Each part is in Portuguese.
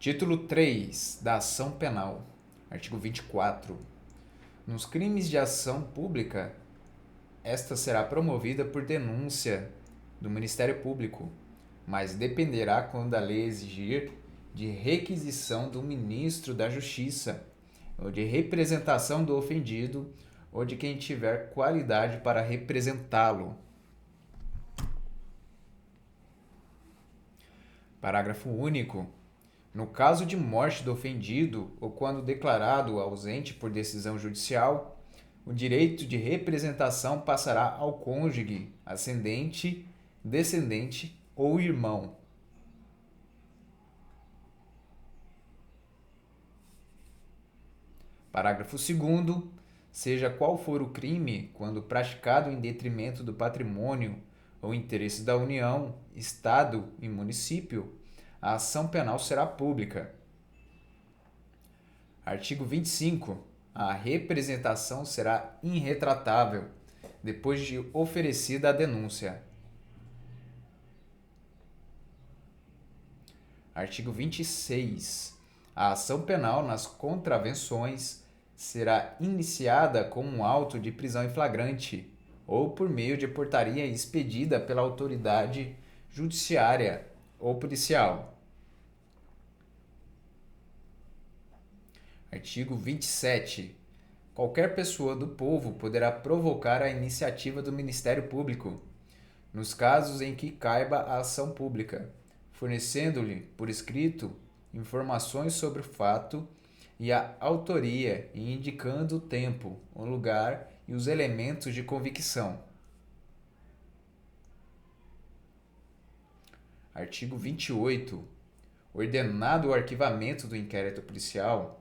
Título 3 da Ação Penal. Artigo 24. Nos crimes de ação pública, esta será promovida por denúncia do Ministério Público, mas dependerá quando a lei exigir de requisição do Ministro da Justiça, ou de representação do ofendido, ou de quem tiver qualidade para representá-lo. Parágrafo único. No caso de morte do ofendido ou quando declarado ausente por decisão judicial, o direito de representação passará ao cônjuge, ascendente, descendente ou irmão. Parágrafo 2º. Seja qual for o crime, quando praticado em detrimento do patrimônio ou interesse da União, Estado e município, a ação penal será pública. Artigo 25. A representação será irretratável, depois de oferecida a denúncia. Artigo 26. A ação penal nas contravenções será iniciada com um auto de prisão em flagrante ou por meio de portaria expedida pela autoridade judiciária ou policial. Artigo 27. Qualquer pessoa do povo poderá provocar a iniciativa do Ministério Público, nos casos em que caiba a ação pública, fornecendo-lhe, por escrito, informações sobre o fato e a autoria e indicando o tempo, o lugar e os elementos de convicção. Artigo 28. Ordenado o arquivamento do inquérito policial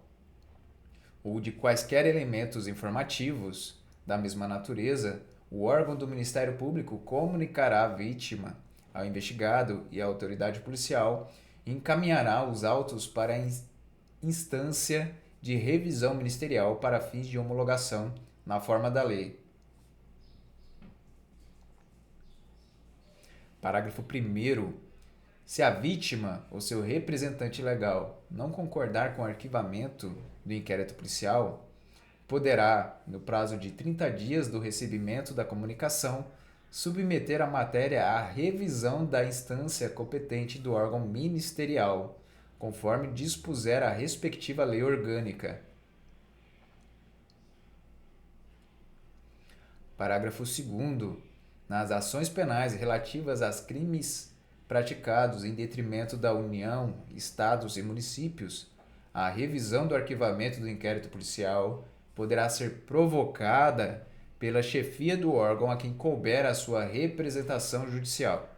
ou de quaisquer elementos informativos da mesma natureza, o órgão do Ministério Público comunicará à vítima, ao investigado e à autoridade policial e encaminhará os autos para a instância de revisão ministerial para fins de homologação na forma da lei. Parágrafo 1º. Se a vítima ou seu representante legal não concordar com o arquivamento do inquérito policial, poderá, no prazo de 30 dias do recebimento da comunicação, submeter a matéria à revisão da instância competente do órgão ministerial, conforme dispuser a respectiva lei orgânica. Parágrafo 2º. Nas ações penais relativas aos crimes praticados em detrimento da União, Estados e municípios, a revisão do arquivamento do inquérito policial poderá ser provocada pela chefia do órgão a quem couber a sua representação judicial.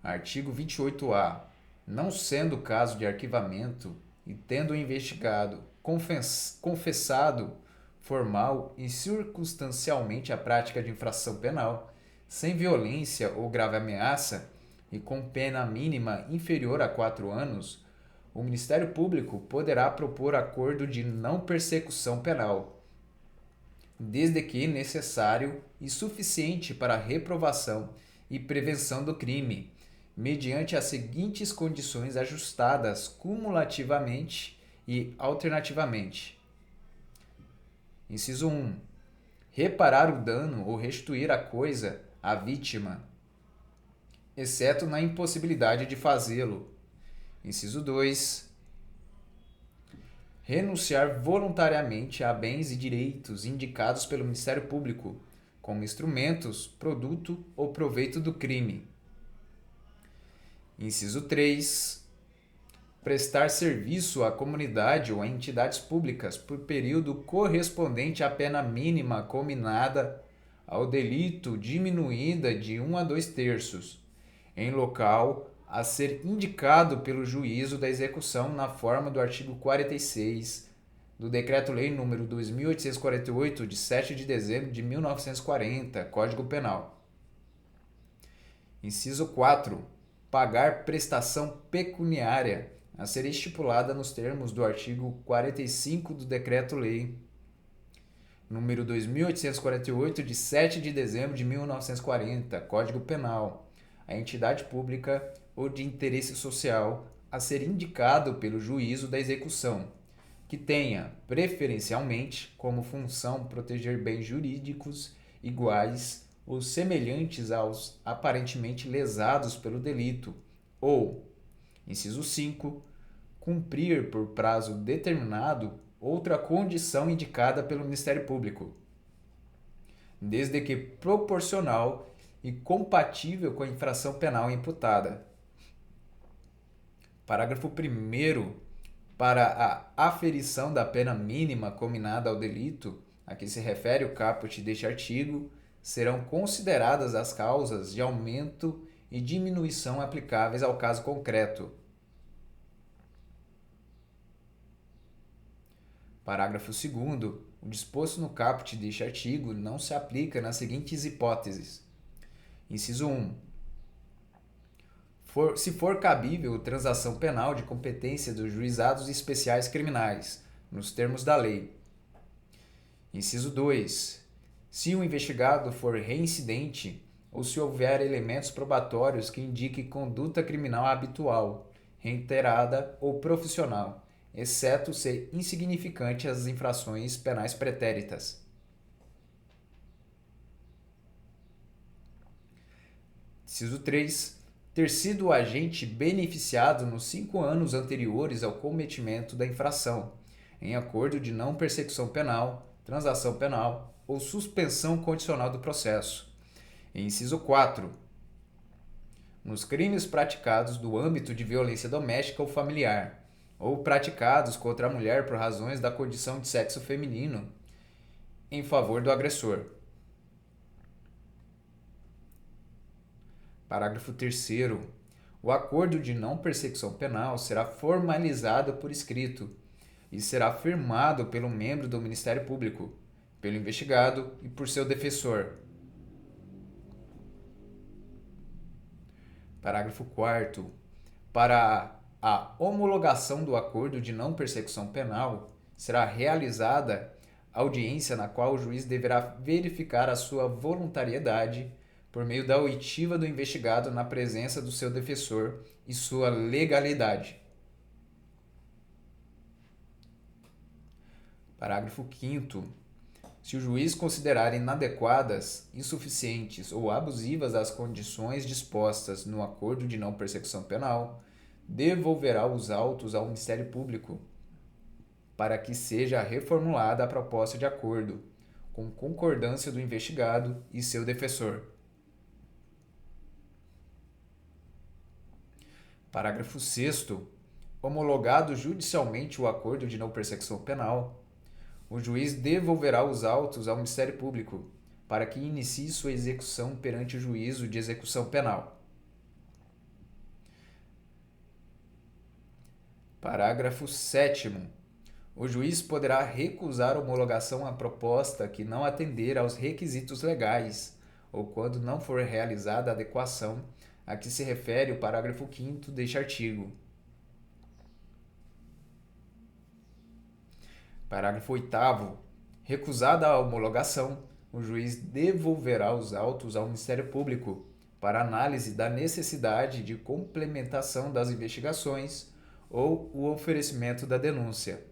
Artigo 28-A. Não sendo caso de arquivamento e tendo o investigado confessado formal e circunstancialmente a prática de infração penal, sem violência ou grave ameaça e com pena mínima inferior a 4 anos, o Ministério Público poderá propor acordo de não persecução penal, desde que necessário e suficiente para a reprovação e prevenção do crime, mediante as seguintes condições ajustadas cumulativamente e alternativamente. Inciso 1. Reparar o dano ou restituir a coisa à vítima, exceto na impossibilidade de fazê-lo. Inciso 2. Renunciar voluntariamente a bens e direitos indicados pelo Ministério Público, como instrumentos, produto ou proveito do crime. Inciso 3. Prestar serviço à comunidade ou a entidades públicas por período correspondente à pena mínima cominada ao delito diminuída de 1 a 2/3, em local a ser indicado pelo juízo da execução na forma do artigo 46 do Decreto-Lei nº 2.848, de 7 de dezembro de 1940, Código Penal. Inciso 4. Pagar prestação pecuniária a ser estipulada nos termos do artigo 45 do Decreto-Lei número 2.848, de 7 de dezembro de 1940, Código Penal, a entidade pública ou de interesse social a ser indicado pelo juízo da execução, que tenha, preferencialmente, como função proteger bens jurídicos iguais ou semelhantes aos aparentemente lesados pelo delito, ou, inciso 5, cumprir por prazo determinado outra condição indicada pelo Ministério Público, desde que proporcional e compatível com a infração penal imputada. Parágrafo 1º. Para a aferição da pena mínima cominada ao delito a que se refere o caput deste artigo, serão consideradas as causas de aumento e diminuição aplicáveis ao caso concreto. Parágrafo 2º. O disposto no caput deste artigo não se aplica nas seguintes hipóteses. Inciso 1. Se for cabível transação penal de competência dos juizados especiais criminais, nos termos da lei. Inciso 2. Se o investigado for reincidente ou se houver elementos probatórios que indiquem conduta criminal habitual, reiterada ou profissional, exceto ser insignificante as infrações penais pretéritas. Inciso 3. Ter sido o agente beneficiado nos 5 anos anteriores ao cometimento da infração, em acordo de não persecução penal, transação penal ou suspensão condicional do processo. E inciso 4. Nos crimes praticados no âmbito de violência doméstica ou familiar, ou praticados contra a mulher por razões da condição de sexo feminino, em favor do agressor. Parágrafo 3º. O acordo de não persecução penal será formalizado por escrito e será firmado pelo membro do Ministério Público, pelo investigado e por seu defensor. Parágrafo 4º. Para a homologação do acordo de não persecução penal, será realizada audiência na qual o juiz deverá verificar a sua voluntariedade por meio da oitiva do investigado na presença do seu defensor e sua legalidade. Parágrafo 5º. Se o juiz considerar inadequadas, insuficientes ou abusivas as condições dispostas no acordo de não persecução penal, devolverá os autos ao Ministério Público para que seja reformulada a proposta de acordo, com concordância do investigado e seu defensor. Parágrafo 6º. Homologado judicialmente o acordo de não persecução penal, o juiz devolverá os autos ao Ministério Público para que inicie sua execução perante o juízo de execução penal. Parágrafo 7º. O juiz poderá recusar homologação à proposta que não atender aos requisitos legais ou quando não for realizada a adequação a que se refere o parágrafo 5º deste artigo. Parágrafo 8º. Recusada a homologação, o juiz devolverá os autos ao Ministério Público para análise da necessidade de complementação das investigações ou o oferecimento da denúncia.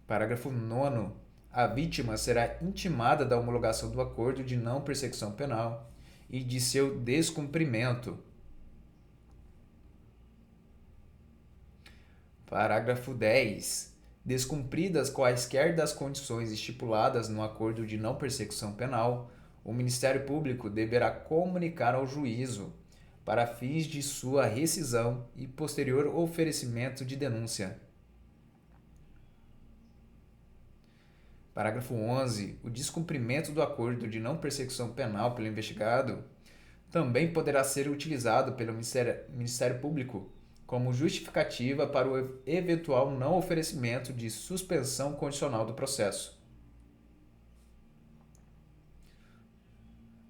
Parágrafo 9º. A vítima será intimada da homologação do acordo de não persecução penal e de seu descumprimento. Parágrafo 10. Descumpridas quaisquer das condições estipuladas no acordo de não persecução penal, o Ministério Público deverá comunicar ao juízo para fins de sua rescisão e posterior oferecimento de denúncia. Parágrafo 11. O descumprimento do acordo de não persecução penal pelo investigado também poderá ser utilizado pelo Ministério Público como justificativa para o eventual não oferecimento de suspensão condicional do processo.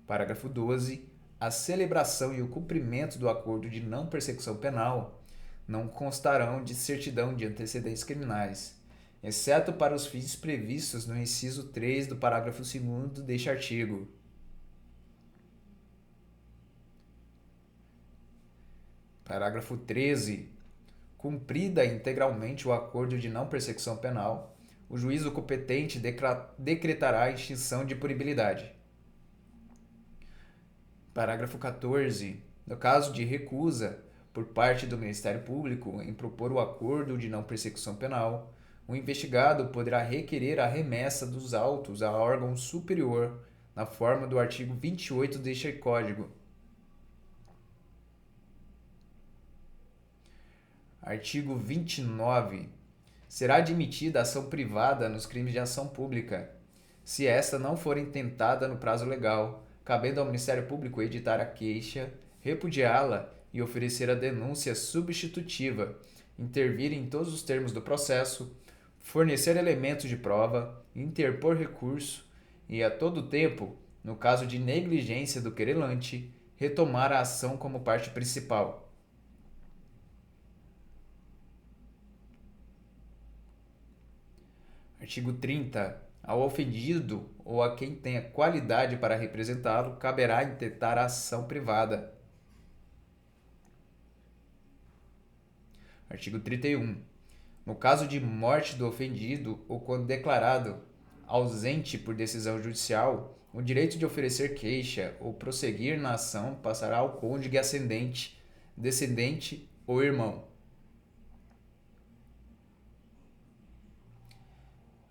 Parágrafo 12. A celebração e o cumprimento do acordo de não persecução penal não constarão de certidão de antecedentes criminais, exceto para os fins previstos no inciso 3 do parágrafo 2º deste artigo. Parágrafo 13. Cumprida integralmente o acordo de não persecução penal, o juízo competente decretará a extinção de punibilidade. Parágrafo 14. No caso de recusa por parte do Ministério Público em propor o acordo de não persecução penal, o investigado poderá requerer a remessa dos autos a órgão superior, na forma do artigo 28 deste Código. Artigo 29. Será admitida ação privada nos crimes de ação pública, se esta não for intentada no prazo legal, cabendo ao Ministério Público editar a queixa, repudiá-la e oferecer a denúncia substitutiva, intervir em todos os termos do processo, fornecer elementos de prova, interpor recurso e, a todo tempo, no caso de negligência do querelante, retomar a ação como parte principal. Artigo 30. Ao ofendido ou a quem tenha qualidade para representá-lo, caberá intentar a ação privada. Artigo 31. No caso de morte do ofendido ou quando declarado ausente por decisão judicial, o direito de oferecer queixa ou prosseguir na ação passará ao cônjuge ascendente, descendente ou irmão.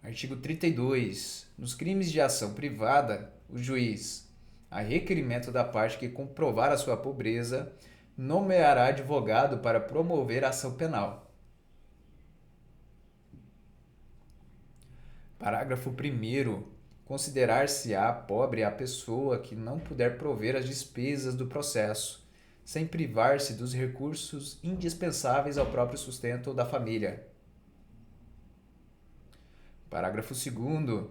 Artigo 32. Nos crimes de ação privada, o juiz, a requerimento da parte que comprovar a sua pobreza, nomeará advogado para promover a ação penal. Parágrafo 1º. Considerar-se-á pobre a pessoa que não puder prover as despesas do processo, sem privar-se dos recursos indispensáveis ao próprio sustento da família. Parágrafo 2º.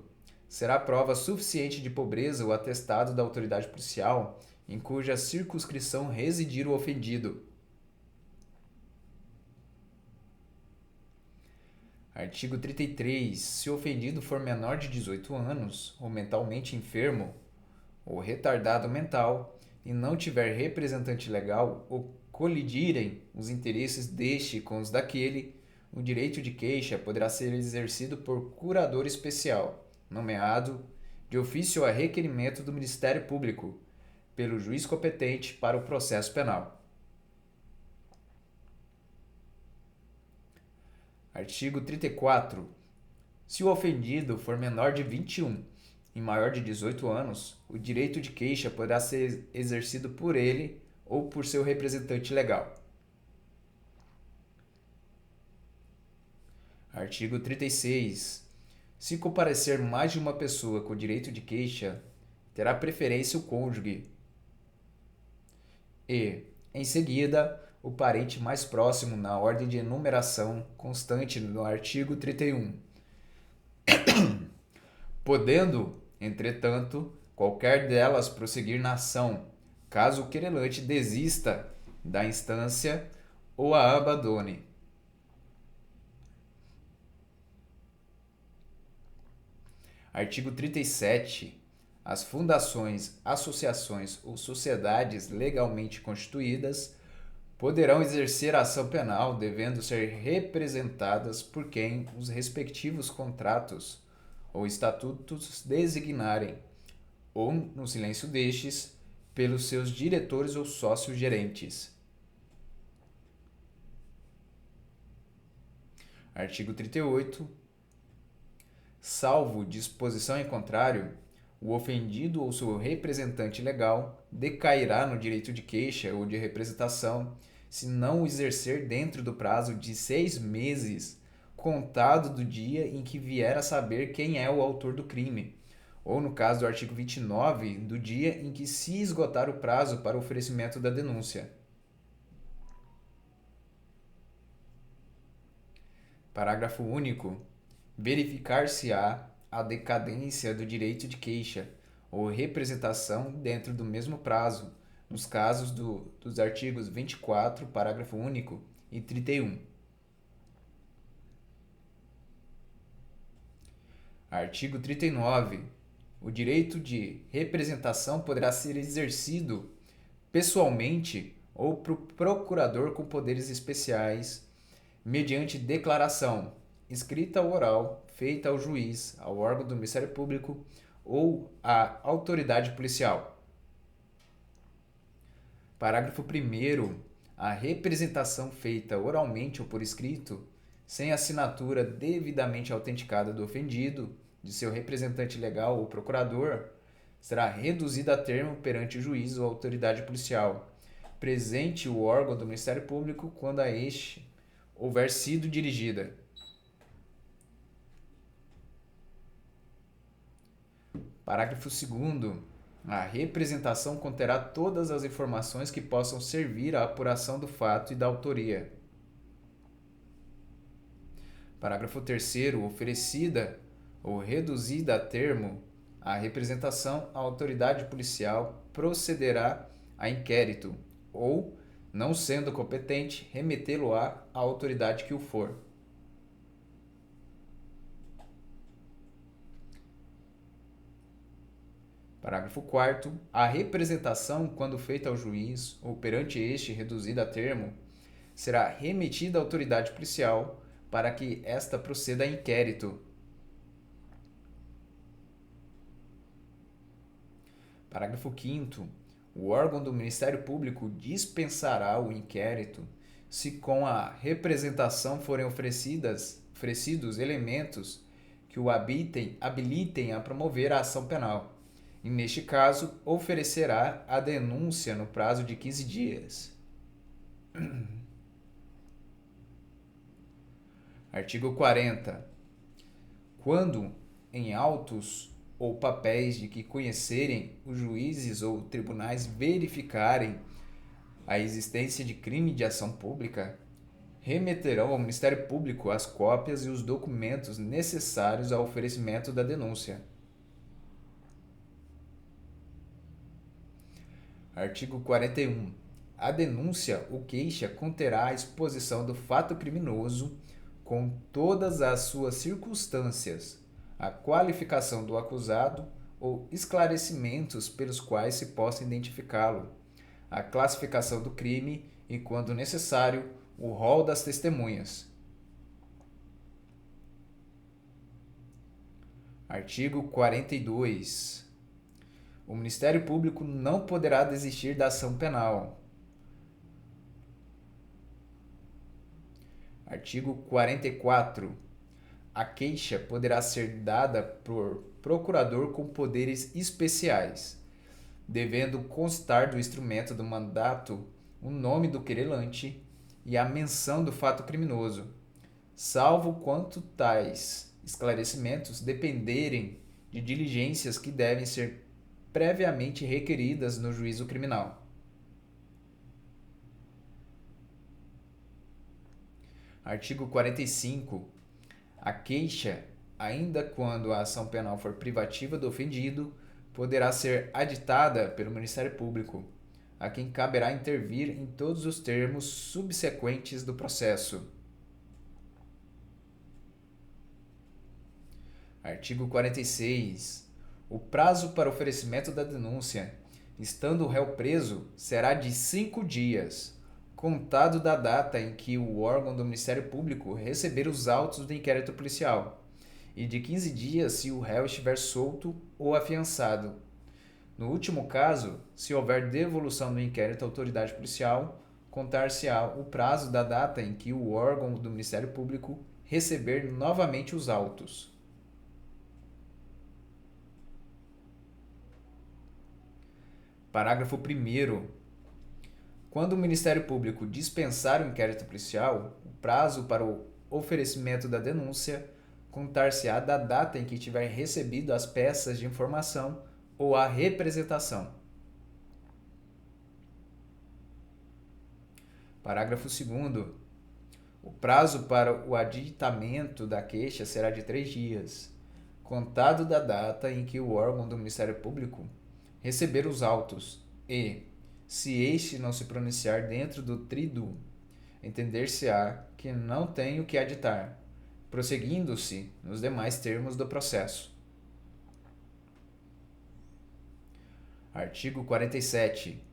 Será prova suficiente de pobreza o atestado da autoridade policial em cuja circunscrição residir o ofendido. Artigo 33. Se o ofendido for menor de 18 anos, ou mentalmente enfermo, ou retardado mental, e não tiver representante legal, ou colidirem os interesses deste com os daquele, o direito de queixa poderá ser exercido por curador especial, nomeado, de ofício a requerimento do Ministério Público, pelo juiz competente para o processo penal. Artigo 34. Se o ofendido for menor de 21 e maior de 18 anos, o direito de queixa poderá ser exercido por ele ou por seu representante legal. Artigo 36. Se comparecer mais de uma pessoa com direito de queixa, terá preferência o cônjuge e, em seguida, o parente mais próximo na ordem de enumeração constante no artigo 31. Podendo, entretanto, qualquer delas prosseguir na ação, caso o querelante desista da instância ou a abandone. Artigo 37. As fundações, associações ou sociedades legalmente constituídas poderão exercer a ação penal, devendo ser representadas por quem os respectivos contratos ou estatutos designarem, ou, no silêncio destes, pelos seus diretores ou sócios gerentes. Artigo 38. Salvo disposição em contrário, o ofendido ou seu representante legal decairá no direito de queixa ou de representação se não o exercer dentro do prazo de 6 meses, contado do dia em que vier a saber quem é o autor do crime, ou no caso do artigo 29, do dia em que se esgotar o prazo para o oferecimento da denúncia. Parágrafo único. Verificar-se-á a decadência do direito de queixa ou representação dentro do mesmo prazo, nos casos dos artigos 24, parágrafo único, e 31. Artigo 39. O direito de representação poderá ser exercido pessoalmente ou procurador com poderes especiais, mediante declaração, escrita ou oral, feita ao juiz, ao órgão do Ministério Público ou à autoridade policial. Parágrafo 1º. A representação feita oralmente ou por escrito, sem assinatura devidamente autenticada do ofendido, de seu representante legal ou procurador, será reduzida a termo perante o juiz ou autoridade policial, presente o órgão do Ministério Público quando a este houver sido dirigida. Parágrafo 2º. A representação conterá todas as informações que possam servir à apuração do fato e da autoria. Parágrafo 3º. Oferecida ou reduzida a termo a representação, a autoridade policial procederá a inquérito ou, não sendo competente, remetê-lo-á à autoridade que o for. Parágrafo 4º. A representação, quando feita ao juiz ou perante este reduzida a termo, será remetida à autoridade policial para que esta proceda a inquérito. Parágrafo 5º. O órgão do Ministério Público dispensará o inquérito se com a representação forem oferecidos elementos que o habilitem a promover a ação penal. E, neste caso, oferecerá a denúncia no prazo de 15 dias. Artigo 40. Quando, em autos ou papéis de que conhecerem, os juízes ou tribunais verificarem a existência de crime de ação pública, remeterão ao Ministério Público as cópias e os documentos necessários ao oferecimento da denúncia. Artigo 41. A denúncia ou queixa conterá a exposição do fato criminoso com todas as suas circunstâncias, a qualificação do acusado ou esclarecimentos pelos quais se possa identificá-lo, a classificação do crime e, quando necessário, o rol das testemunhas. Artigo 42. O Ministério Público não poderá desistir da ação penal. Artigo 44. A queixa poderá ser dada por procurador com poderes especiais, devendo constar do instrumento do mandato o nome do querelante e a menção do fato criminoso, salvo quanto tais esclarecimentos dependerem de diligências que devem ser previamente requeridas no juízo criminal. Artigo 45. A queixa, ainda quando a ação penal for privativa do ofendido, poderá ser aditada pelo Ministério Público, a quem caberá intervir em todos os termos subsequentes do processo. Artigo 46. O prazo para oferecimento da denúncia, estando o réu preso, será de 5 dias, contado da data em que o órgão do Ministério Público receber os autos do inquérito policial, e de 15 dias se o réu estiver solto ou afiançado. No último caso, se houver devolução do inquérito à autoridade policial, contar-se-á o prazo da data em que o órgão do Ministério Público receber novamente os autos. Parágrafo 1º. Quando o Ministério Público dispensar o inquérito policial, o prazo para o oferecimento da denúncia contar-se-á da data em que tiver recebido as peças de informação ou a representação. Parágrafo 2º. O prazo para o aditamento da queixa será de 3 dias, contado da data em que o órgão do Ministério Público receber os autos e, se este não se pronunciar dentro do tríduo, entender-se-á que não tem o que aditar, prosseguindo-se nos demais termos do processo. Artigo 47.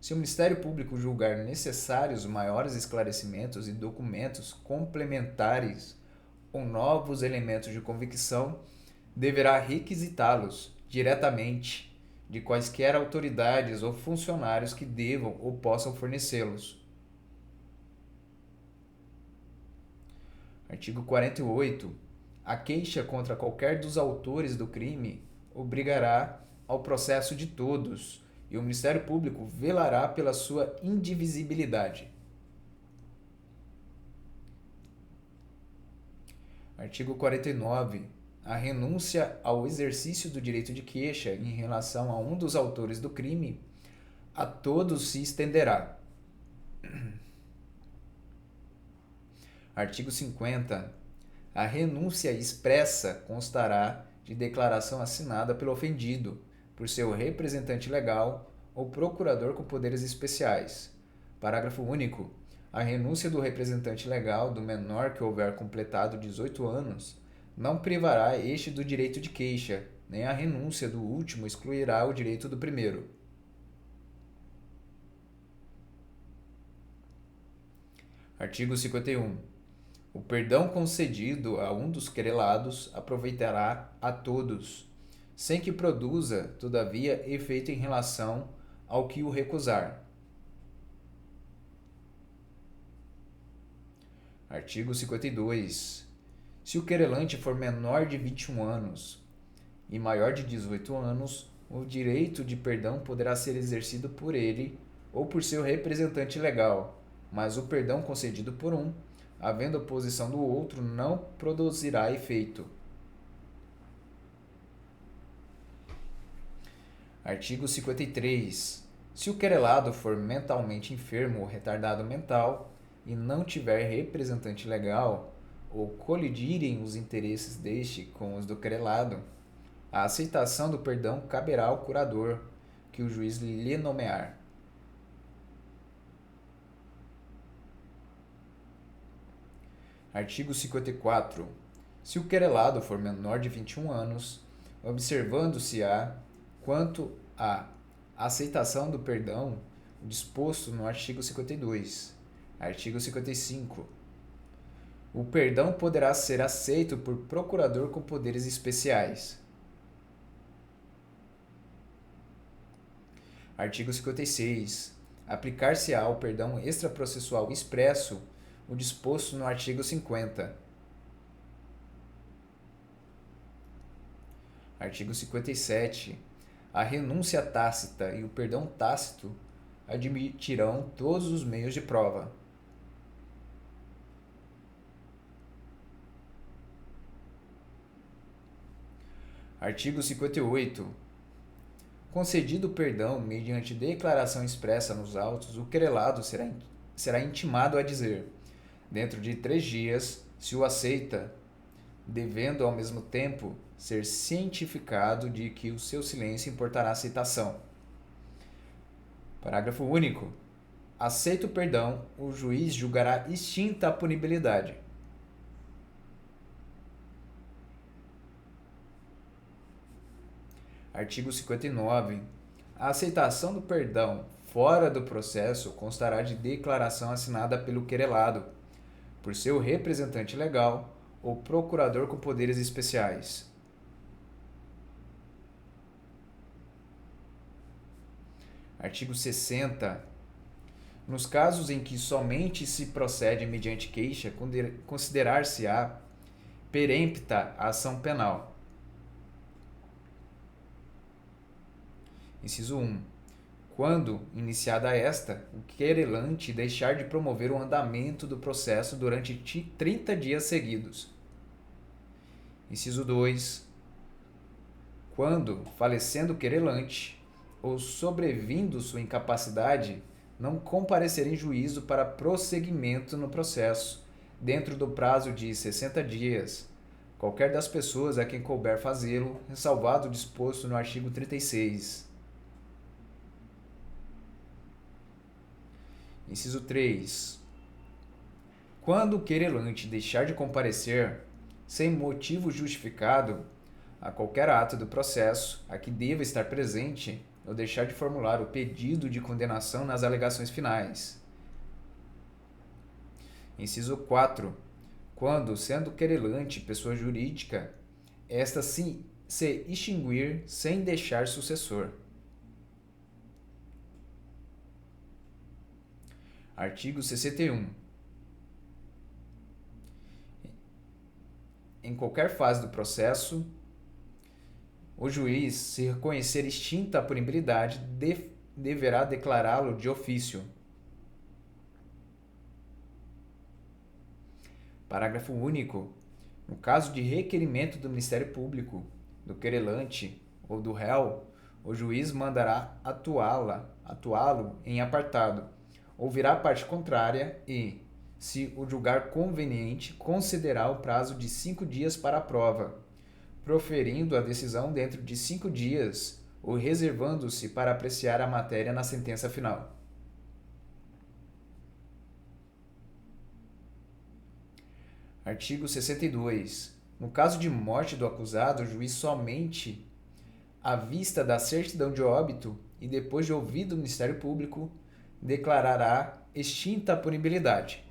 Se o Ministério Público julgar necessários maiores esclarecimentos e documentos complementares ou novos elementos de convicção, deverá requisitá-los diretamente de quaisquer autoridades ou funcionários que devam ou possam fornecê-los. Artigo 48. A queixa contra qualquer dos autores do crime obrigará ao processo de todos, e o Ministério Público velará pela sua indivisibilidade. Artigo 49. A renúncia ao exercício do direito de queixa em relação a um dos autores do crime a todos se estenderá. Artigo 50. A renúncia expressa constará de declaração assinada pelo ofendido, por seu representante legal ou procurador com poderes especiais. Parágrafo único. A renúncia do representante legal do menor que houver completado 18 anos não privará este do direito de queixa, nem a renúncia do último excluirá o direito do primeiro. Artigo 51. O perdão concedido a um dos querelados aproveitará a todos, sem que produza, todavia, efeito em relação ao que o recusar. Artigo 52. Se o querelante for menor de 21 anos e maior de 18 anos, o direito de perdão poderá ser exercido por ele ou por seu representante legal, mas o perdão concedido por um, havendo oposição do outro, não produzirá efeito. Artigo 53. Se o querelado for mentalmente enfermo ou retardado mental e não tiver representante legal, ou colidirem os interesses deste com os do querelado, a aceitação do perdão caberá ao curador, que o juiz lhe nomear. Artigo 54. Se o querelado for menor de 21 anos, observando-se-á, quanto à aceitação do perdão, o disposto no artigo 52. Artigo 55. O perdão poderá ser aceito por procurador com poderes especiais. Artigo 56. Aplicar-se-á ao perdão extraprocessual expresso o disposto no artigo 50. Artigo 57. A renúncia tácita e o perdão tácito admitirão todos os meios de prova. Artigo 58. Concedido o perdão mediante declaração expressa nos autos, o querelado será intimado a dizer, dentro de 3 dias, se o aceita, devendo ao mesmo tempo ser cientificado de que o seu silêncio importará a aceitação. Parágrafo único. Aceito o perdão, o juiz julgará extinta a punibilidade. Artigo 59. A aceitação do perdão fora do processo constará de declaração assinada pelo querelado, por seu representante legal ou procurador com poderes especiais. Artigo 60. Nos casos em que somente se procede mediante queixa, considerar-se-á perempta a ação penal. Inciso 1. Quando, iniciada esta, o querelante deixar de promover o andamento do processo durante 30 dias seguidos. Inciso 2. Quando, falecendo o querelante, ou sobrevindo sua incapacidade, não comparecer em juízo para prosseguimento no processo, dentro do prazo de 60 dias, qualquer das pessoas a quem couber fazê-lo, ressalvado o disposto no artigo 36. Inciso 3. Quando o querelante deixar de comparecer, sem motivo justificado, a qualquer ato do processo a que deva estar presente, ou deixar de formular o pedido de condenação nas alegações finais. Inciso 4. Quando, sendo querelante pessoa jurídica, esta se extinguir sem deixar sucessor. Artigo 61. Em qualquer fase do processo, o juiz, se reconhecer extinta a punibilidade, deverá declará-lo de ofício. Parágrafo único. No caso de requerimento do Ministério Público, do querelante ou do réu, o juiz mandará atuá-lo em apartado, ouvirá a parte contrária e, se o julgar conveniente, concederá o prazo de 5 dias para a prova, proferindo a decisão dentro de 5 dias ou reservando-se para apreciar a matéria na sentença final. Artigo 62. No caso de morte do acusado, o juiz somente à vista da certidão de óbito e depois de ouvido o Ministério Público, declarará extinta a punibilidade.